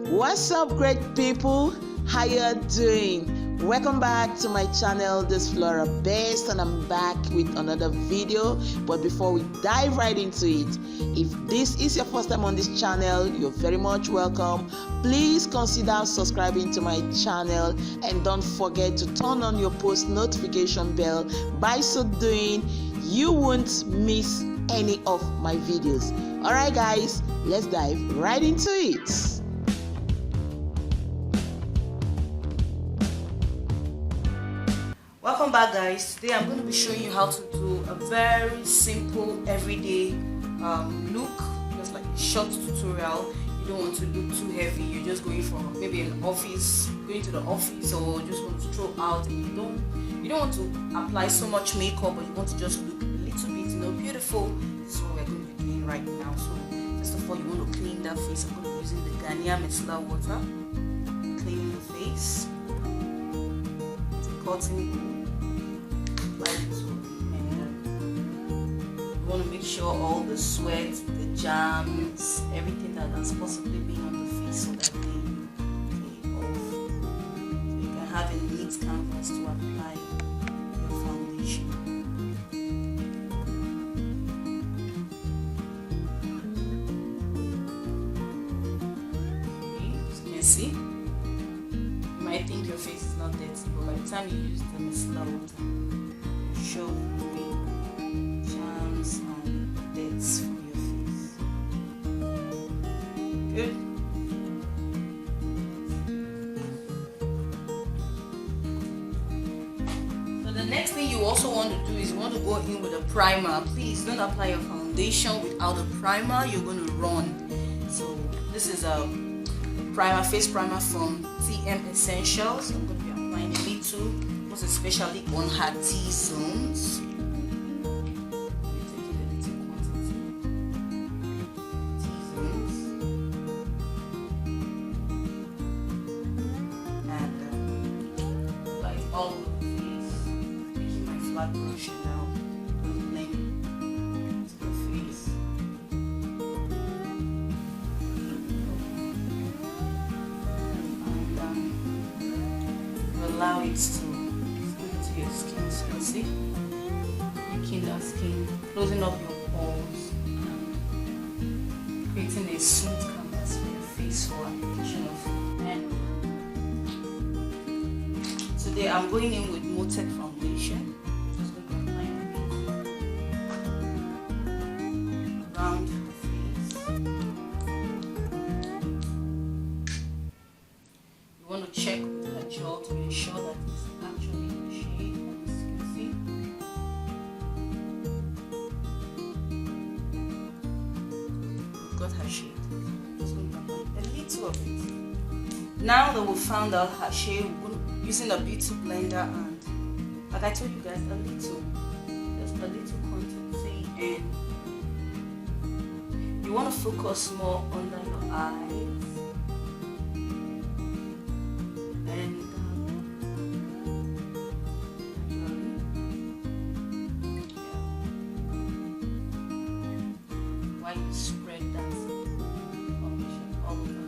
What's up, great people? How you doing? Welcome back to my channel. This is Flora Best, and I'm back with another video. But before we dive right into it, if this is your first time on this channel, you're very much welcome. Please consider subscribing to my channel, and don't forget to turn on your post notification bell. By so doing, you won't miss any of my videos. Alright guys, let's dive right into it. Welcome back, guys. Today I'm going to be showing you how to do a very simple everyday look, just like a short tutorial. You don't want to look too heavy. You're just going for maybe an office, going to the office, or just want to stroll out, and you don't want to apply so much makeup, but you want to just look a little bit, beautiful. This is what we're going to be doing right now. So first of all, you want to clean that face. I'm going to be using the Garnier micellar water, cleaning the face, cutting. You want to make sure all the sweat, the germs, everything that has possibly been on the face, so that they clean off. So you can have a neat canvas to apply your foundation. Okay, as you can see, you might think your face is not dirty, but by the time you use the micellar water, you show the germs and debts from your face. Good. So the next thing you also want to do is you want to go in with a primer. Please don't apply your foundation without a primer. You're going to run. So this is a primer, face primer from TM Essentials. I'm going to be applying a little, most especially on her T-zones. All over the face, taking my flat brush now, blending into the face. And allow it to stick to your skin. So you see, making that skin, closing up your pores, and creating a smooth canvas for your face for application of makeup. Today I'm going in with Motek foundation. Just going to apply it around the face. You want to check with her jaw to ensure that it's actually in the shade, as you can see. We've got her shade. Just going to apply a little of it. Now that we've found out her shade, using a beauty blender, and like I told you guys, just a little contour, and you want to focus more under your eyes, and while you spread that foundation all over.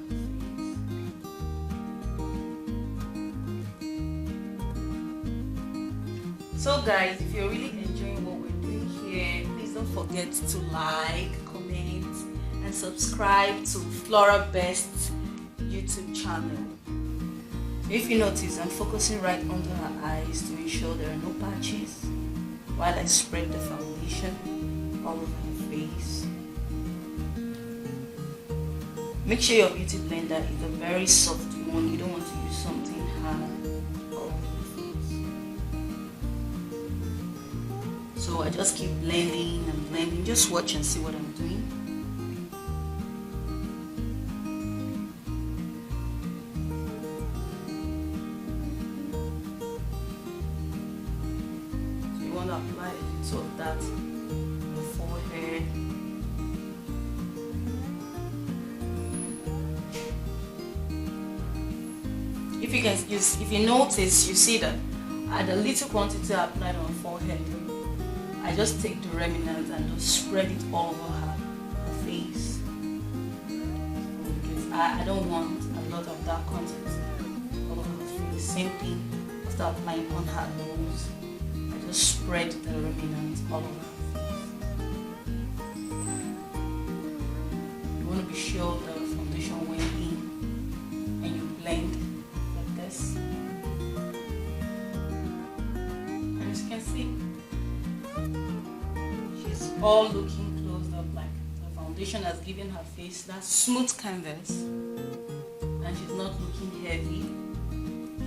So guys, if you're really enjoying what we're doing here, please don't forget to like, comment, and subscribe to Flora Best YouTube channel. If you notice, I'm focusing right under her eyes to ensure there are no patches while I spread the foundation all over her face. Make sure your beauty blender is a very soft one. You don't want to use something hard. So I just keep blending and blending. Just watch and see what I'm doing. So you want to apply a little of that on the forehead. If you notice, you see that I had a little quantity applied on forehead. I just take the remnants and just spread it all over her face. Because I don't want a lot of dark content all over her face. Same thing after applying on her nose. I just spread the remnants all over her face. You want to be sure the foundation went in and you blend like this. And as you can see, she's all looking closed up, like the foundation has given her face that smooth canvas, and she's not looking heavy.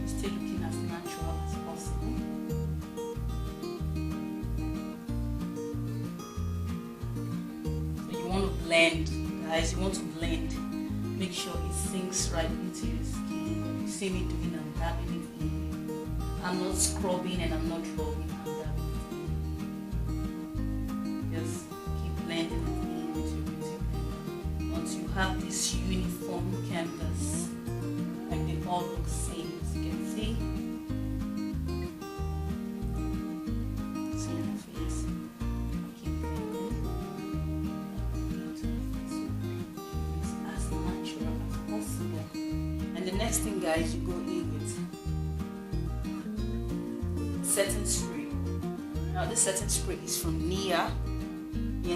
She's still looking as natural as possible. So you want to blend, guys. You want to blend. Make sure it sinks right into your skin. You see me doing, I'm dabbing it in. I'm not scrubbing and I'm not rubbing. I'm dabbing it in. Just keep blending it in with your beauty blender. Once you have this uniform canvas, like they all look same, as you can see. See your face. Keep blending. It's as natural as possible. And the next thing, guys, you go in with setting spray. Now this setting spray is from Nia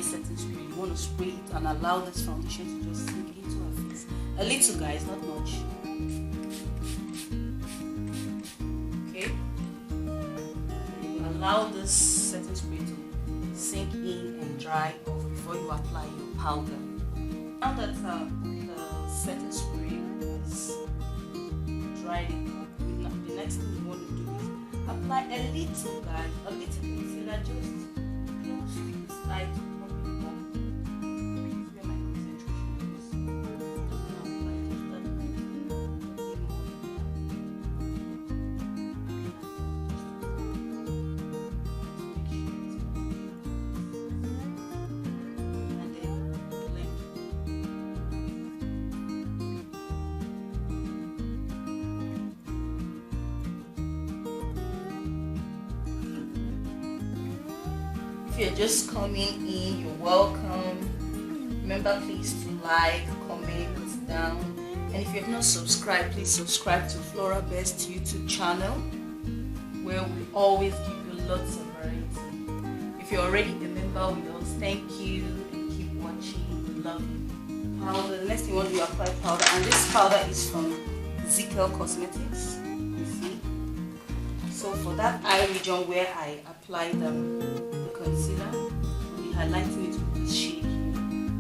setting spray. You want to spray it and allow this foundation to just sink into her face. A little, guys, not much. Okay. You allow this setting spray to sink in and dry off before you apply your powder. Now that the setting spray is dried up, the next thing you want to do is apply a little, guys, a little concealer just close to the side of your bum. Where my concentration is. Just gonna apply just that much. And then blend. If you're just coming in, you're welcome. Remember, please to like, comment down, and if you have not subscribed, please subscribe to Flora Best YouTube channel, where we always give you lots of variety. If you're already a member with us, thank you and keep watching. We love you. Powder. The next thing you want to do, apply powder, and this powder is from Zikel Cosmetics. You see. So for that eye region where I applied the concealer, I'll be highlighting it with this shade here.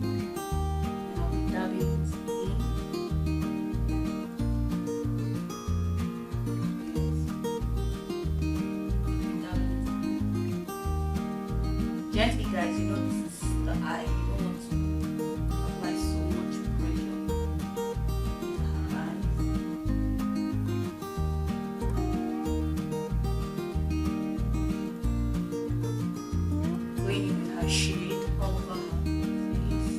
And I'll be dabbing it in. Gently, guys, you know this is the eye. You don't want to apply so much pressure to her eyes. Going in with her shade all over her face.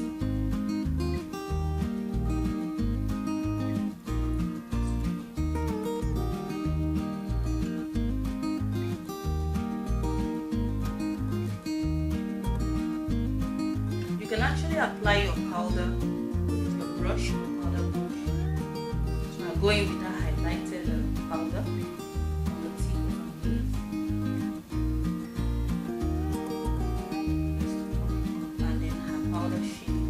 You can actually apply your powder with your brush, your powder brush. So I'm going with that highlighted powder on the tip of her face. And then her powder shade.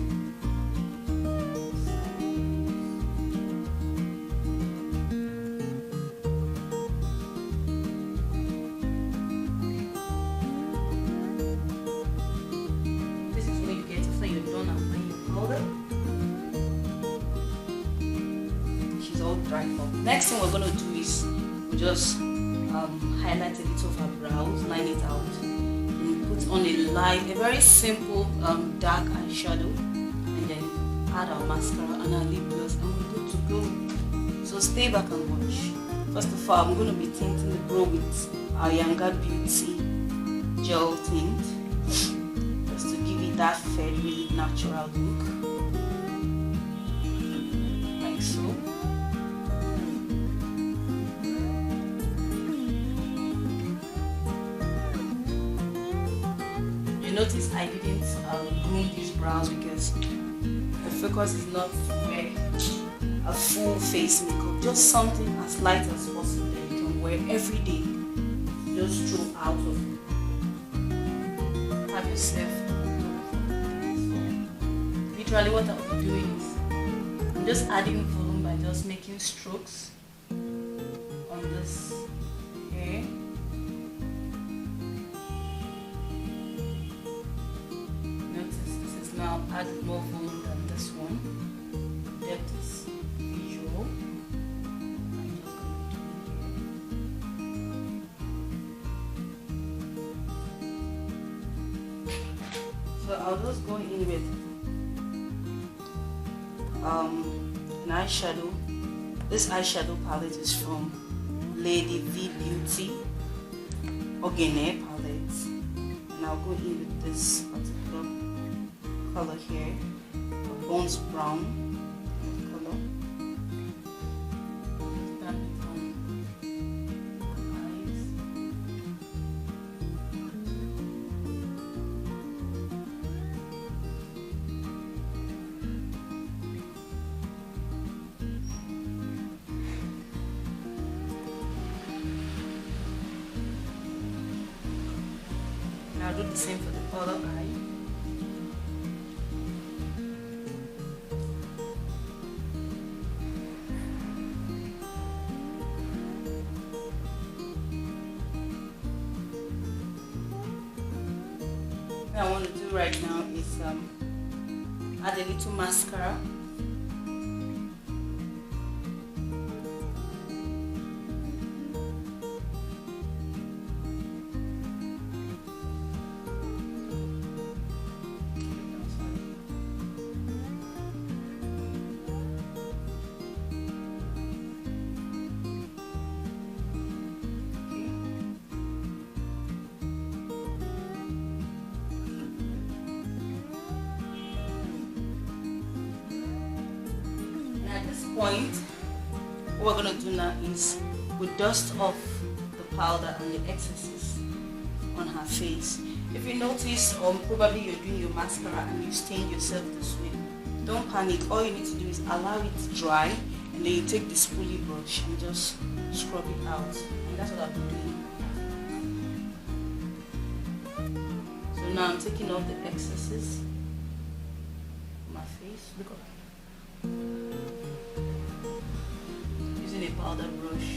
This is what you get after you're done applying your powder. She's all dried up. Next thing we're going to do is we just highlight a little of her brows, line it out, and we put on a very simple dark eyeshadow, and then add our mascara and our lip gloss, and we're good to go. So stay back and watch. First of all, I'm going to be tinting the brow with our Younger Beauty gel tint, just to give it that fairy natural look, like so. You notice I didn't groom these brows because the focus is not where a full face makeup, just something as light as possible that you can wear every day. Just throw out of it. Have yourself. Literally what I'll be doing is I'm just adding volume by just making strokes on this hair. Notice this is now added more volume than this one. Depth is visual. So I'll just go in with an eyeshadow. This eyeshadow palette is from Lady V Beauty Ogene palette, and I'll go in with this particular color here, a bones brown color. That on eyes. I'll do the same for the other eye. What I want to do right now is add a little mascara. At this point, what we're going to do now is we dust off the powder and the excesses on her face. If you notice, probably you're doing your mascara and you stain yourself this way, don't panic. All you need to do is allow it to dry, and then you take the spoolie brush and just scrub it out. And that's what I've been doing. So now I'm taking off the excesses on my face. Look up. Using a powder brush.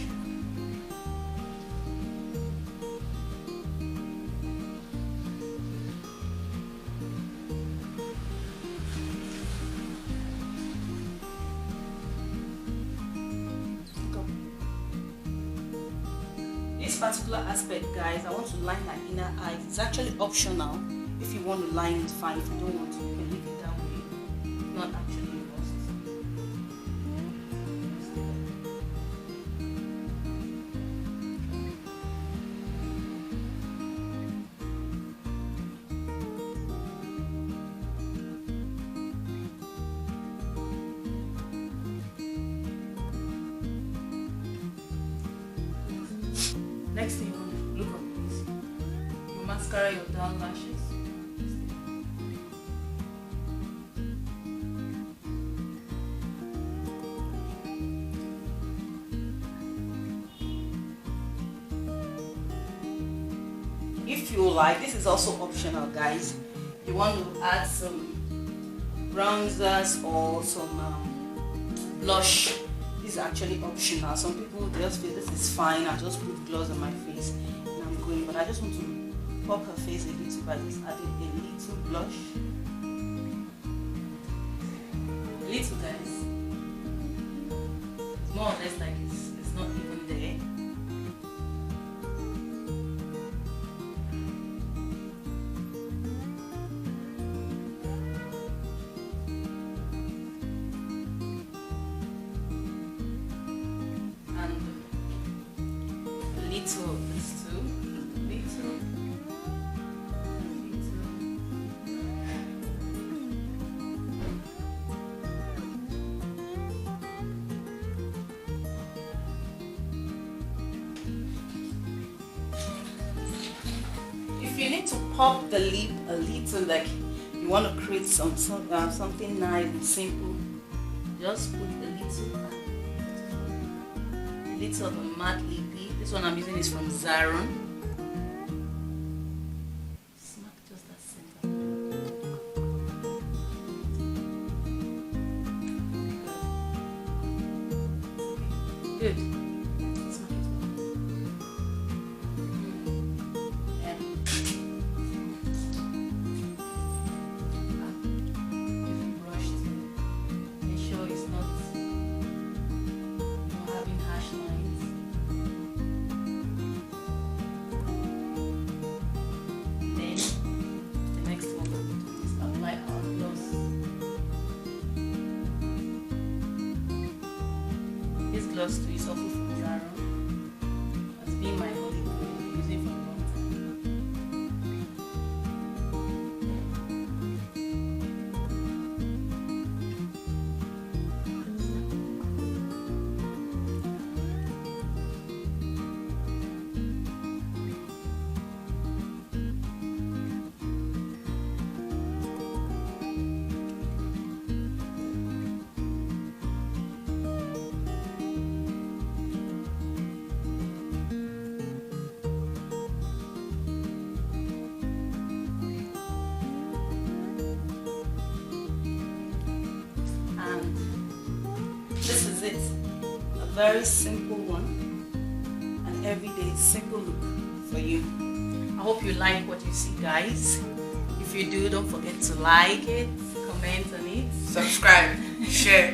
This particular aspect, guys, I want to line my inner eyes. It's actually optional. If you want to line it, fine. If you don't want to, you can leave it that way. It's not actually a must. Next thing you want to look up is you mascara your down lashes. If you like, this is also optional, guys. You want to add some bronzers or some blush. This is actually optional. Some people just feel this is fine. I just put gloss on my face and I'm going. But I just want to pop her face a little by just adding a little blush. A little, guys. It's more or less like it's not even there. Little, this too, little. If you need to pop the lip a little, like you want to create something nice and simple, just put a little little of a matte lippy. This one I'm using is from Zaron. Smack just that center. Good. Smack it well. Brush to make sure it's not having harsh lines. Then the next one we'll do is apply our gloss. This gloss too is also from Zara. It's been my holy grail. I've been using it for a long time. This is it, a very simple one, an everyday simple look for you. I hope you like what you see, guys. If you do, don't forget to like it, comment on it, subscribe, share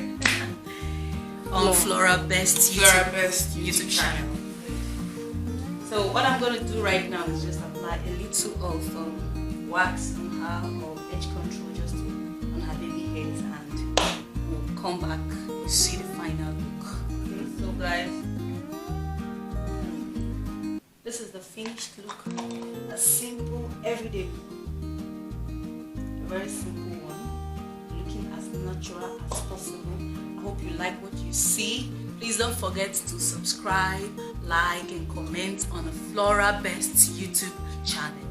on Flora Best YouTube channel. So what I'm going to do right now is just apply a little of wax on her or edge control just on her baby hairs, and we'll come back. You see the final look. Okay, so guys, this is the finished look. A simple everyday look, a very simple one, looking as natural as possible. I hope you like what you see. Please don't forget to subscribe, like and comment on the Flora Best YouTube channel.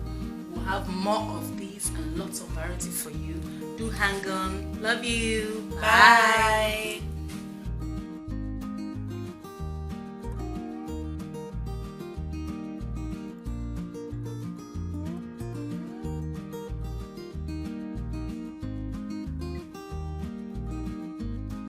We'll have more of these and lots of variety for you. Do hang on. Love you. Bye.